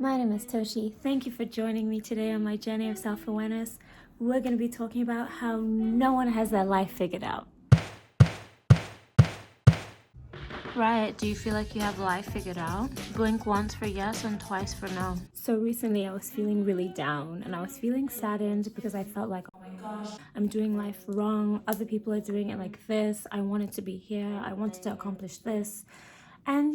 My name is Toshi. Thank you for joining me today on my journey of self-awareness. We're going to be talking about how no one has their life figured out. Right, do you feel like you have life figured out? Blink once for yes and twice for no. So recently I was feeling really down and I was feeling saddened because I felt like, oh my gosh, I'm doing life wrong. Other people are doing it like this. I wanted to be here. I wanted to accomplish this. And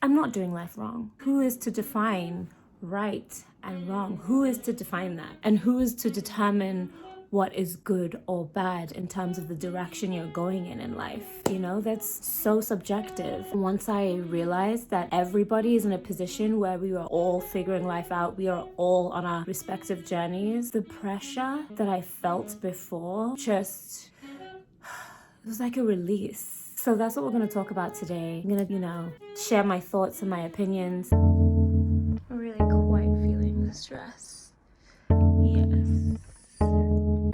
I'm not doing life wrong. Who is to define right and wrong? Who is to define that? And who is to determine what is good or bad in terms of the direction you're going in life? That's so subjective. Once I realized that everybody is in a position where we are all figuring life out, we are all on our respective journeys, the pressure that I felt before just, it was like a release. So that's what we're going to talk about today. I'm going to, share my thoughts and my opinions. I'm really quite feeling the stress.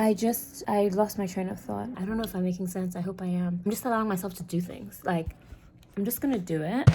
Yes. I lost my train of thought. I don't know if I'm making sense. I hope I am. I'm just allowing myself to do things. I'm just going to do it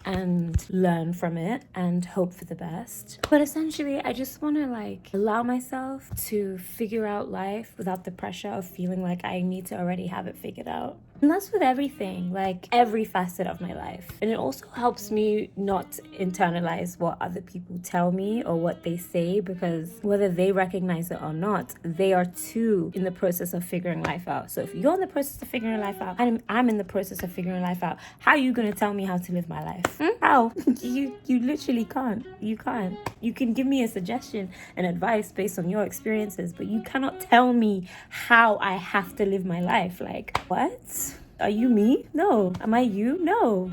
and learn from it and hope for the best. But essentially, I just want to allow myself to figure out life without the pressure of feeling like I need to already have it figured out. And that's with everything, every facet of my life. And it also helps me not internalize what other people tell me or what they say, because whether they recognize it or not, they are too in the process of figuring life out. So if you're in the process of figuring life out, I'm in the process of figuring life out, how are you going to tell me how to live my life? How? You literally can't. You can't. You can give me a suggestion and advice based on your experiences, but you cannot tell me how I have to live my life. What? Are you me? No. Am I you? No.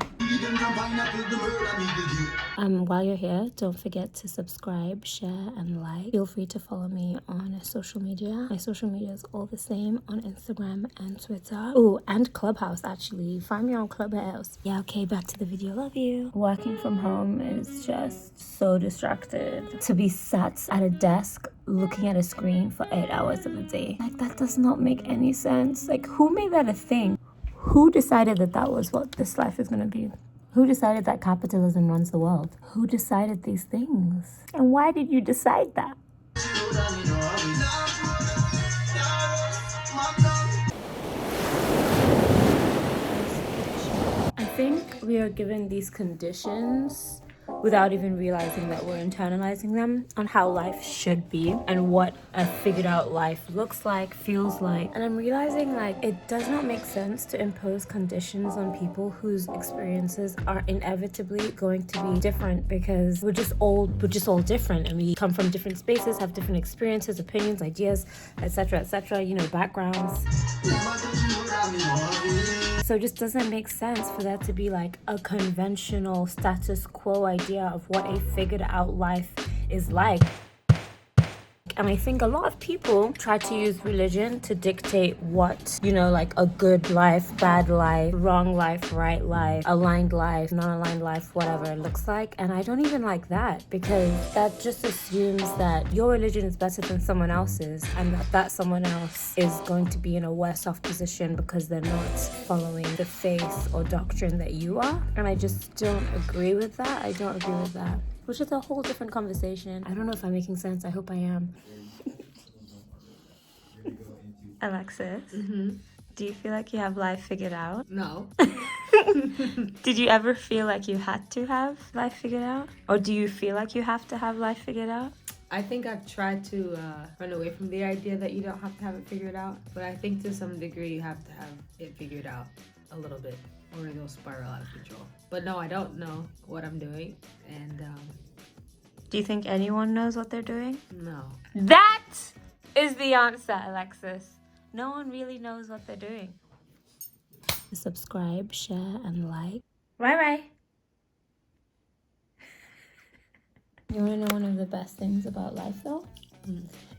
While you're here, don't forget to subscribe, share, and like. Feel free to follow me on social media. My social media is all the same on Instagram and Twitter. Oh, and Clubhouse, actually. Find me on Clubhouse. Yeah, okay, back to the video. Love you. Working from home is just so distracted. To be sat at a desk looking at a screen for 8 hours of the day. That does not make any sense. Who made that a thing? Who decided that was what this life is going to be? Who decided that capitalism runs the world? Who decided these things? And why did you decide that? I think we are given these conditions without even realizing that we're internalizing them on how life should be and what a figured out life looks like, feels like. And I'm realizing it does not make sense to impose conditions on people whose experiences are inevitably going to be different, because we're just all different, and we come from different spaces, have different experiences, opinions, ideas, etc., backgrounds. So it just doesn't make sense for there to be a conventional status quo idea of what a figured out life is like. And I think a lot of people try to use religion to dictate what, a good life, bad life, wrong life, right life, aligned life, non-aligned life, whatever it looks like. And I don't even like that, because that just assumes that your religion is better than someone else's, and that someone else is going to be in a worse off position because they're not following the faith or doctrine that you are. And I just don't agree with that. I don't agree with that. Which is a whole different conversation. I don't know if I'm making sense. I hope I am. Alexis, do you feel like you have life figured out? No. Did you ever feel like you had to have life figured out? Or do you feel like you have to have life figured out? I think I've tried to run away from the idea that you don't have to have it figured out. But I think to some degree you have to have it figured out a little bit, or it'll spiral out of control. But no, I don't know what I'm doing. And do you think anyone knows what they're doing? No. That is the answer, Alexis. No one really knows what they're doing. Subscribe, share, and like. Bye. You want to know one of the best things about life, though?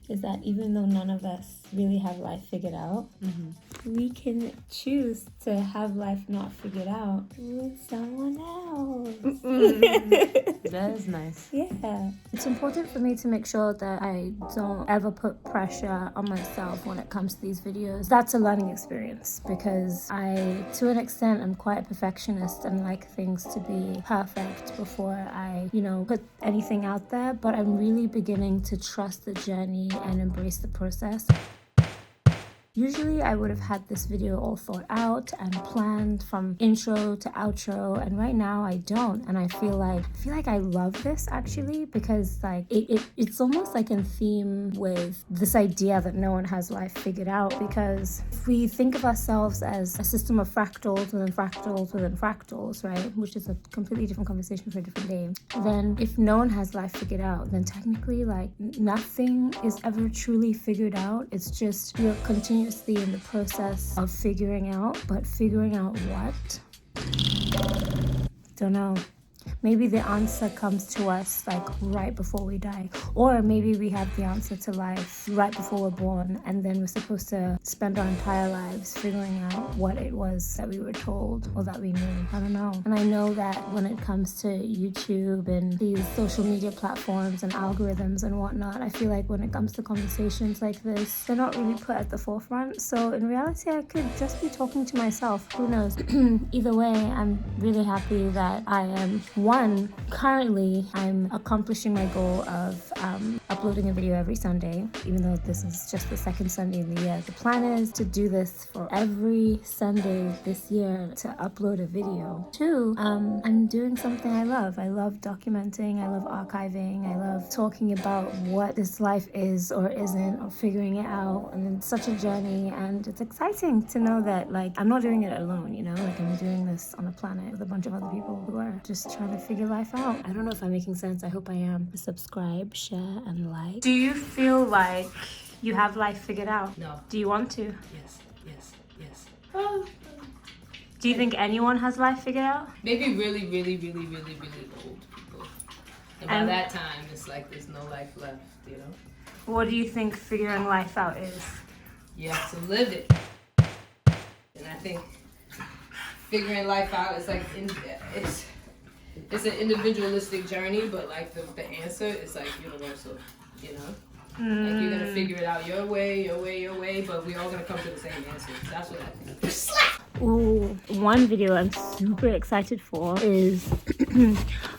Is that even though none of us really have life figured out, we can choose to have life not figured out with someone else. That is nice. Yeah. It's important for me to make sure that I don't ever put pressure on myself when it comes to these videos. That's a learning experience because I, to an extent, I'm quite a perfectionist and like things to be perfect before I, put anything out there. But I'm really beginning to trust the journey and embrace the process. Usually I would have had this video all thought out and planned from intro to outro, and right now I don't, and I feel like I love this actually because like it's almost like in theme with this idea that no one has life figured out, because if we think of ourselves as a system of fractals within fractals within fractals, right, which is a completely different conversation for a different day, then if no one has life figured out, then technically like nothing is ever truly figured out. It's just you're continuously in the process of figuring out, but figuring out what? Don't know. Maybe the answer comes to us like right before we die, or maybe we have the answer to life right before we're born, and then we're supposed to spend our entire lives figuring out what it was that we were told or that we knew. I don't know. And I know that when it comes to YouTube and these social media platforms and algorithms and whatnot, I feel like when it comes to conversations like this, they're not really put at the forefront. So in reality, I could just be talking to myself. Who knows? Either way, I'm really happy that I am currently I'm accomplishing my goal of uploading a video every Sunday, even though this is just the second Sunday in the year. The plan is to do this for every Sunday this year, to upload a video. Two, I'm doing something I love. I love documenting, I love archiving, I love talking about what this life is or isn't, or figuring it out, and it's such a journey, and it's exciting to know that like I'm not doing it alone, like I'm doing this on a planet with a bunch of other people who are just trying to figure life out. I don't know if I'm making sense. I hope I am. Subscribe, share, and like. Do you feel like you have life figured out? No. Do you want to? Yes. Do you think anyone has life figured out? Maybe really old people. And by that time, it's like there's no life left, What do you think figuring life out is? You have to live it. And I think figuring life out is like, it's an individualistic journey, but like the answer is like universal, Like you're gonna figure it out your way, but we're all gonna come to the same answer. That's what I think. Ooh, one video I'm super excited for is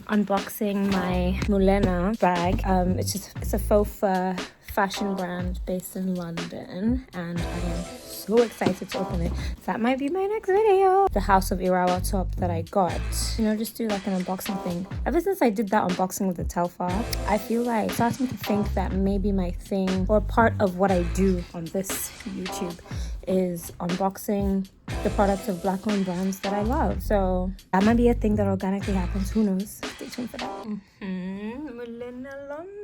unboxing my Mulena bag. It's a faux fur fashion brand based in London, and I am so excited to open it. That might be my next video. The House of Irawa top that I got. Just do like an unboxing thing. Ever since I did that unboxing with the Telfar, I feel like starting to think that maybe my thing or part of what I do on this YouTube is unboxing the products of black-owned brands that I love. So that might be a thing that organically happens. Who knows? Stay tuned for that. Melina London.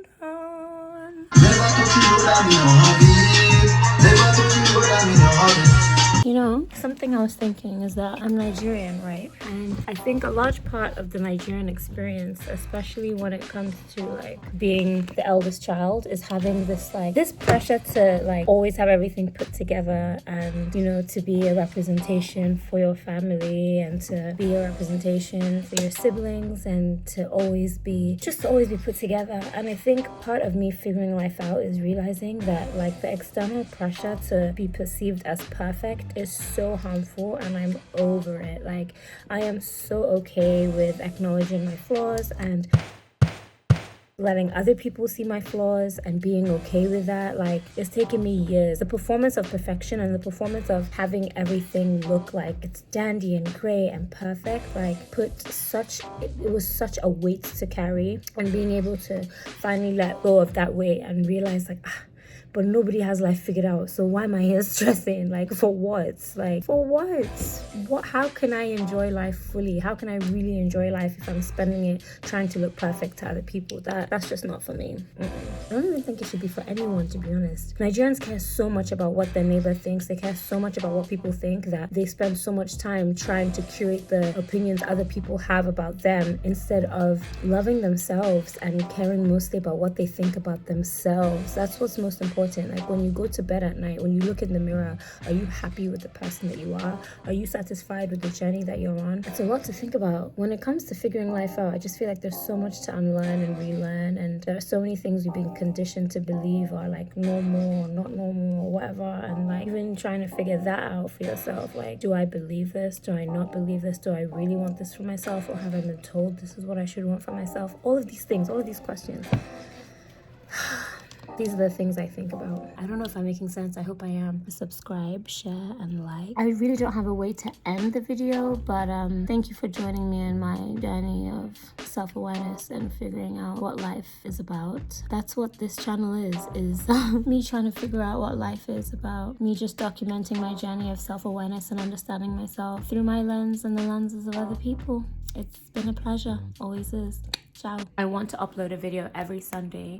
Something I was thinking is that I'm Nigerian, right? And I think a large part of the Nigerian experience, especially when it comes to like being the eldest child, is having this pressure to like always have everything put together, and to be a representation for your family, and to be a representation for your siblings, and to always be put together. And I think part of me figuring life out is realizing that like the external pressure to be perceived as perfect is so harmful, and I'm over it. Like I am so okay with acknowledging my flaws and letting other people see my flaws and being okay with that. Like it's taken me years. The performance of perfection and the performance of having everything look like it's dandy and great and perfect, like it was such a weight to carry, and being able to finally let go of that weight and realize like but nobody has life figured out. So why am I here stressing? Like, for what? How can I enjoy life fully? How can I really enjoy life if I'm spending it trying to look perfect to other people? That's just not for me. I don't even think it should be for anyone, to be honest. Nigerians care so much about what their neighbor thinks. They care so much about what people think that they spend so much time trying to curate the opinions other people have about them, instead of loving themselves and caring mostly about what they think about themselves. That's what's most important important. Like when you go to bed at night, when you look in the mirror, are you happy with the person that you are? Are you satisfied with the journey that you're on? It's a lot to think about. When it comes to figuring life out, I just feel like there's so much to unlearn and relearn, and there are so many things we've been conditioned to believe are like normal or not normal or whatever, and like even trying to figure that out for yourself. Like, do I believe this? Do I not believe this? Do I really want this for myself, or have I been told this is what I should want for myself? All of these things, all of these questions. These are the things I think about. I don't know if I'm making sense. I hope I am. Subscribe, share, and like. I really don't have a way to end the video, but thank you for joining me in my journey of self-awareness and figuring out what life is about. That's what this channel is me trying to figure out what life is about. Me just documenting my journey of self-awareness and understanding myself through my lens and the lenses of other people. It's been a pleasure. Always is. Ciao. I want to upload a video every Sunday.